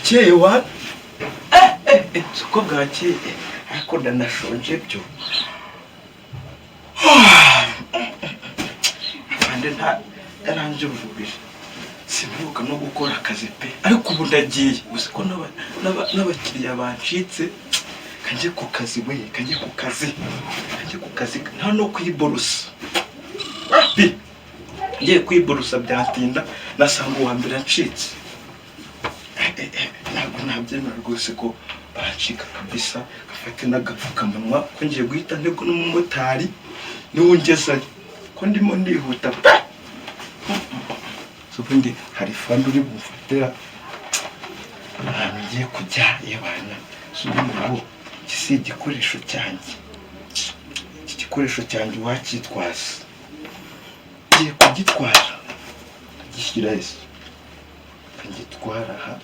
bwakeye wa uko bwakeye ariko ndanashonje byo kandi nta yaranje urubije sinuka no gukora akazi pe ariko ubu ndagiye gusa ko n'abakiriya bancitse kanje ku kazi we kanje ku kazi nta no kwiborosa ngiye kwiborosa byatinda nasanga uwa mbere ncitse ntabwo nabyemera rwose ko bacika kabisa gafate n'agapfukamunwa ko ngiye guhita ntego n'umumotari niwe ngezayo ko ndimo ndihuta ubundi hari fandi uri bufatira ahantu ngiye kujya yabana ubu iki si igikoresho cyanjye iki gikoresho cyanjye wacyitwaza ngiye kugitwara gishyira ese kagitwara aha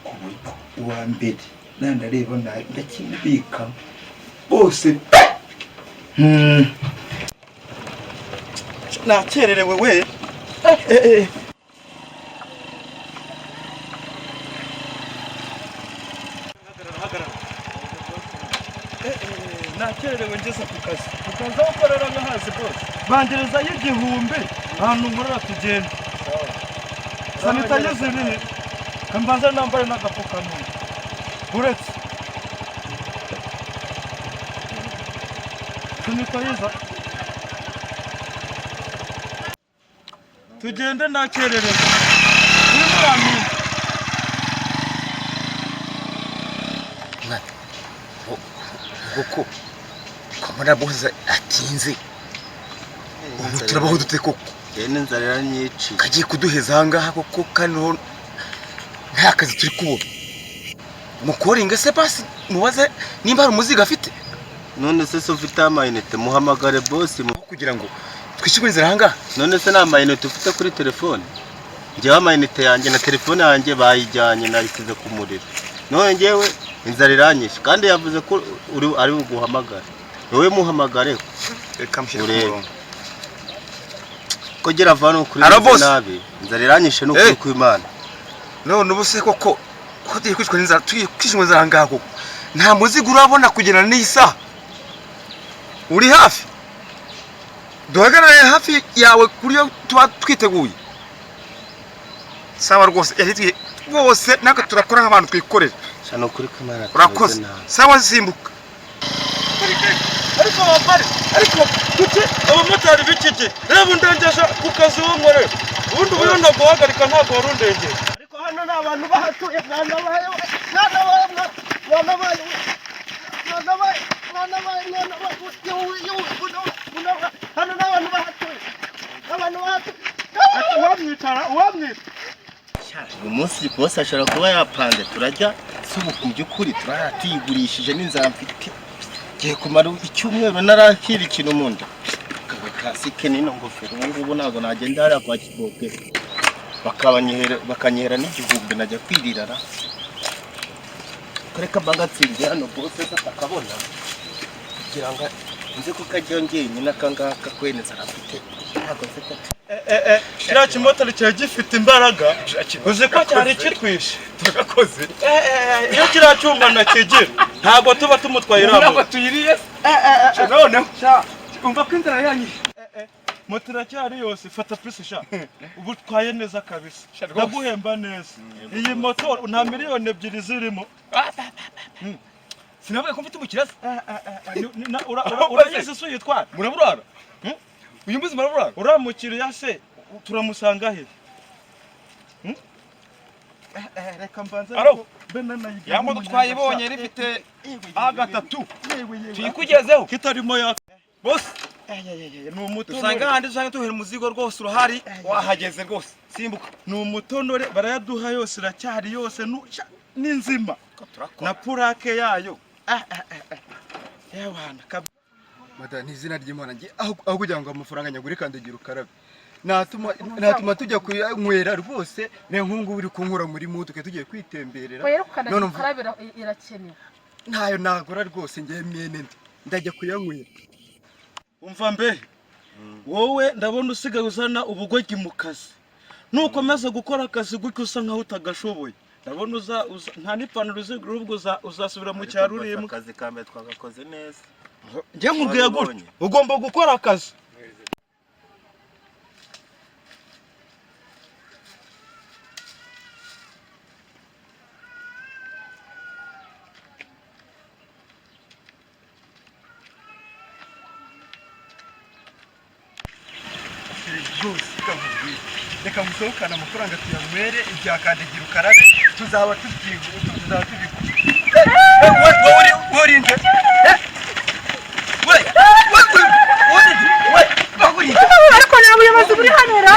ku buryo uwa mbere nandareba ndakibikamo bose nakererewe we nakererewe ngeze ku kazi aho ukorera nkahazi bose bangerezayo 1000 ahantu nkorera tugenda sanitayiza ziri kambanza nambaye n'agapfukamunwa uretse sanitayiza tugende nakererewe Koko kamara boza atinze ubu turabaho dute koko yene nzarira nyici kagiye kuduheza hangaha koko kano nta kazi turi kubona mukoringa se basi mubaze nimba hari umuziga afite none se ufite amayinite muhamagare boss kugira ngo twishikure inzira hangaha none se na amayinite ufite kuri telefone ngewe amayinite yanjye na telefone yanjye bayijyanye narisize ku muriro none ngewe inzara iranyishe kandi yavuze ko ari uguhamagara wowe muhamagare reka mshire ko gira vano kuri nabi inzara iranyishe no kuri kw'Imana none ubuse koko ko tugiye kwishwa inzara twishwe inzara ngaha koko nta muzigo urabona kugena n'isa uri hafi duhagarare hafi yawe kuri yo tuba twiteguye sawa rwose yahitwe bose nako turakora nk'abantu twikorera cyane kuri kamera urakoze sawa simbuka ariko bapare ariko kuki abamotari bicike reba undengesha ku kazi w'umure ubundi ubuyunda guhagarika ntabwo warundengeye ariko hano n'abantu bahatuye mwana bayo hano n'abantu bahatuye uwamwica uyu munsi bose ashobora kuba yapanze turajya subuka mu by'ukuri turayigurishije n'inzara mfite giye kumara icyumweru narakira ikintu mu nda kasike n'ino ngofero ngubu ntabwo nagenda hariya kwa Kiboke bakanyihera n'igihumbi najya kwirirara kareka bangatsinze hano bose atakabona kugira ngo nze ko kajya njyenyine akangaka kweneza arafite ntabwo mfite kiriya kimotari cyari gifite imbaraga uzi ko cyari kitwishe tugakoze iyo kiriya cyuma nakigira ntabwo tuba tumutwaye iramo ntabwo tuyiriye noneho umva ko inzara yanyishe moto iracyari yose fata pisi sha ubu twaye neza kabisa ndaguhemba neza iyi moto nta miliyoni 2 zirimo sinavuga ko mfite umukiraza urayizi se uyitwara muraburara uyu muzi muraburara uramukiriya se turamusanga he reka mbanza aro benana yamoto twayibonye rifite A3 tuyikugezeho kitarimo ya boss ni umutonore usanga handi usanga tuhera umuzigo rwose urahari wahageze rwose simbuka ni umutonore barayaduha yose iracyari yose n'inzima na purake yayo yabana mada n'izina ry'Imana ngiye aho kugira ngo amafaranga nyagure kandagira ukarabe natuma tujya kunywera rwose ne nkungu uri kunkura muri mutu ke tugiye kwitemberera none ukarabira irakenewe ntayo nagora rwose ngiye mwene ndajya kuyanywera umva mbe wowe ndabona usigaye uzana ubugoryi mu kazi nukomeza gukora akazi gutyo usa nkaho utagashoboye ndabona nta n'ipantaro uzigura ubwo uzasubira mu cyaro urimo. Akazi ka mbere twagakoze neza. Njye nkubwiye gutyo ugomba gukora akazi. Reka musohokana amafaranga tuyanywere ibyakandagira ukarabe tuzaba tubikora. Worinde ariko nta buyobozi buri hano ra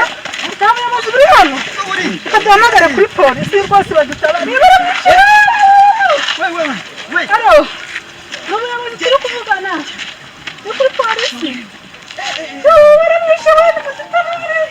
nta buyobozi buri hano kaduhamagara kuri polisi rwose badutabara halo n'ubuyobozi turi kuvugana ni kuri polisi baramwishe abandi badutabare.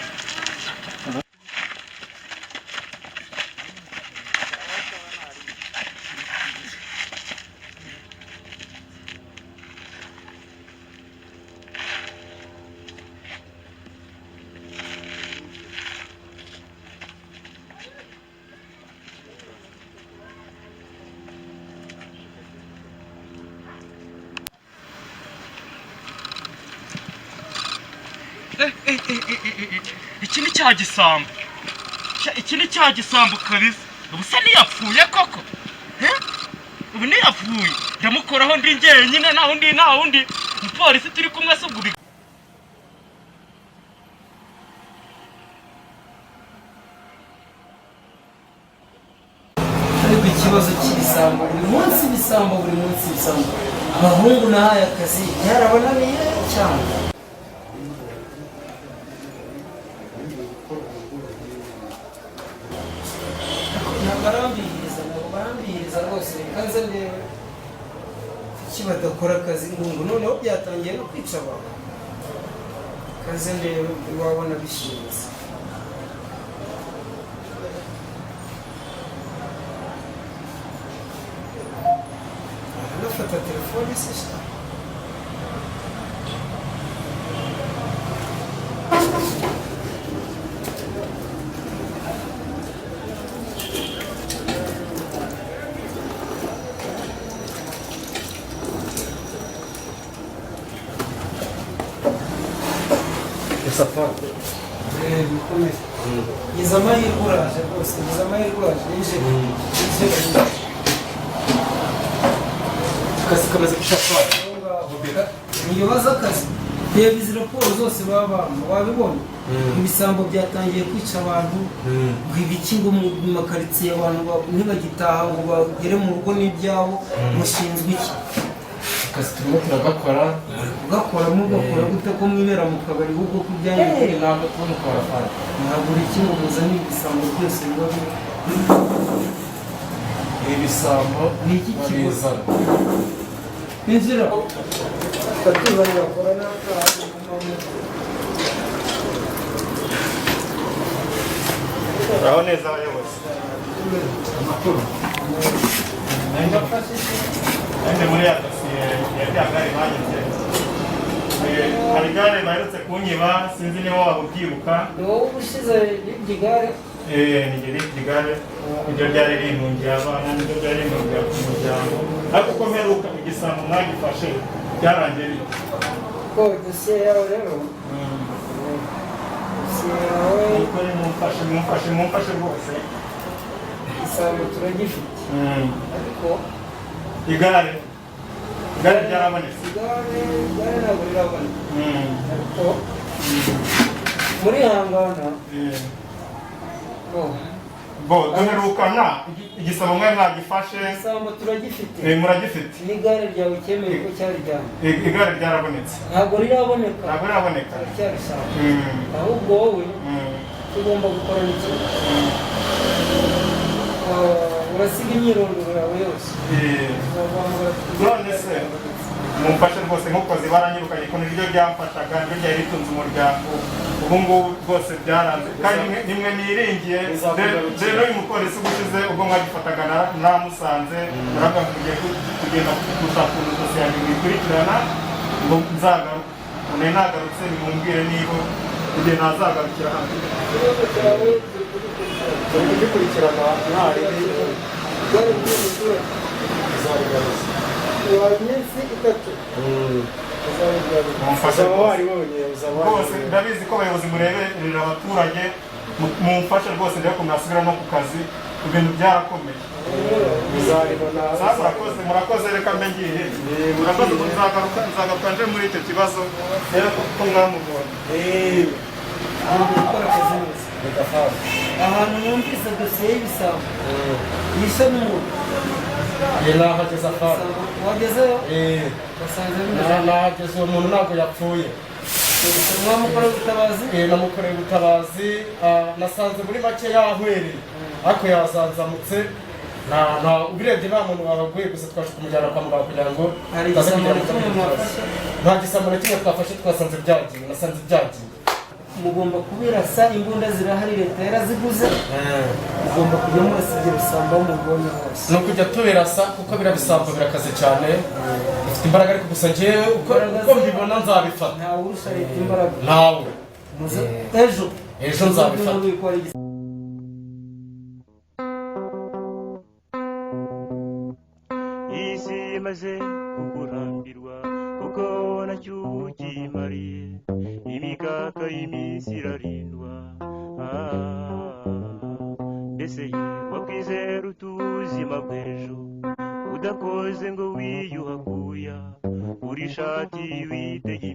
Iki ni cya gisambo. Iki ni cya gisambo kabisa. Ubu se niyapfuye koko? Ubu niyapfuye. Ndamukoraho ndi njyenyine nta wundi. Umupolisi turi kumwe se ubwo. Ariko ikibazo cy'ibisambo buri munsi ibisambo abahungu nahaye akazi byarabonaniye cyane. ntabwo barambihiriza rwose reka nze ndebe kuki badakora akazi ngo noneho byatangiye no kwica abantu. Kaze ndebe wabona bishimitse. Anafata telefone se shaka. Sapato. Bikomeye. Yiza amahirwe uraje rwose, yiza amahirwe uraje yije. Akazi kamaze gushaka. Niyobaza akazi. Reba izi raporo zose wabibona. Ibisambo byatangiye kwica abantu. Ibiki ngo mu makaritsiye abantu ntibagitaha ngo bagere mu rugo n'ibyabo mushinzwe iki? Akazi turimo turagakora. Mugakora gute ko mwibera mu kabari ahubwo kubyanyu Ntabwo tumukora fana. ntabwo uri kimwe muzana ibisambo byose biba Ibisambo ni iki kibazo? babizana. Inzira batuzanye bakora n'akazi Uraho neza abayobozi. Amakuru. Nende muri ya dosiye ya gare banyuze. Hari gare baherutse kunyiba sinzi niba wabubyibuka. ni wowe ubushize y'igare Ni ngeri gare. Ibyo byari rintungiye abana n'ibyo byari rintungiye ku muryango. Ariko uko mperuka igisambo mwagifashe byarangiye bite? ko dosiye yawe rero dosiye yawe Ukore mumfashe rwose. igisambo turagifite ariko Igare ryarabonetse. igare ntabwo rirabona ariko muri hangana Duherukana igisabo mwe mwagifashe. igisambo turagifite Muragifite. n'igare ryawe cyemeye ko cyarijyana Igare ryarabonetse. ntabwo riraboneka Ntabwo riraboneka. cyarishaka ahubwo wowe tugomba gukora n'ikintu urasiga imyirondoro yawe yose None se mumfashe rwose nk'ukozi baranyirukanye ko niryo ryamfashaga niryo ryari ritunze umuryango ubu ngubu rwose byaranze kandi nimwe niringiye rero uyu mupolisi ubushize ubwo mwagifataga namusanze muravuga ngo mugiye kugenda gushaka dosiye yanjye mwikurikirana ngo nzagaruke none nagarutse nimumbwire niba igihe nazagarukira hano turi kugikurikirana mwari gare ry'umuturage wa iminsi 3 mumfashe uzaba waribonye rwose ndabizi ko abayobozi mureberera abaturage mumfashe rwose ndebe ko mwasubira no ku kazi ibintu byarakomeye murakoze reka mbe ngiye murakoze nzagaruka nje muri icyo kibazo rero ko mwamubonye gukora akazi neza ahantu numvise dosiye y'ibisambo yishe n'umuntu nahageze afana wagezeyo wasanze bimeze nahageze uwo muntu ntabwo yapfuye mwamukoreye ubutabazi namukoreye ubutabazi nasanze muri make yahwereye ariko yazanzamutse ubirebye nta muntu wabaguye gusa twaje kumujyana kwa muganga kugira ngo nta gisambo na kimwe twafashe twasanze byagiye nasanze byagiye mugomba kubirasa imbunda zirahari leta yaraziguze mugomba kujya murasigira ibisambo aho mubonye hose ni ukujya tubirasa kuko biriya bisambo birakaze cyane bifite imbaraga ariko gusa njyewe uko mbibona nzabifata ntawe urusha leta imbaraga ntawe ejo nzabifata isi imaze kukurambirwa kuko nacyo ukimariye imikaka y'iminsi irarindwa mbese wakwizera utuzima bw'ejo udakoze ngo wiyuhakuya uri shati witege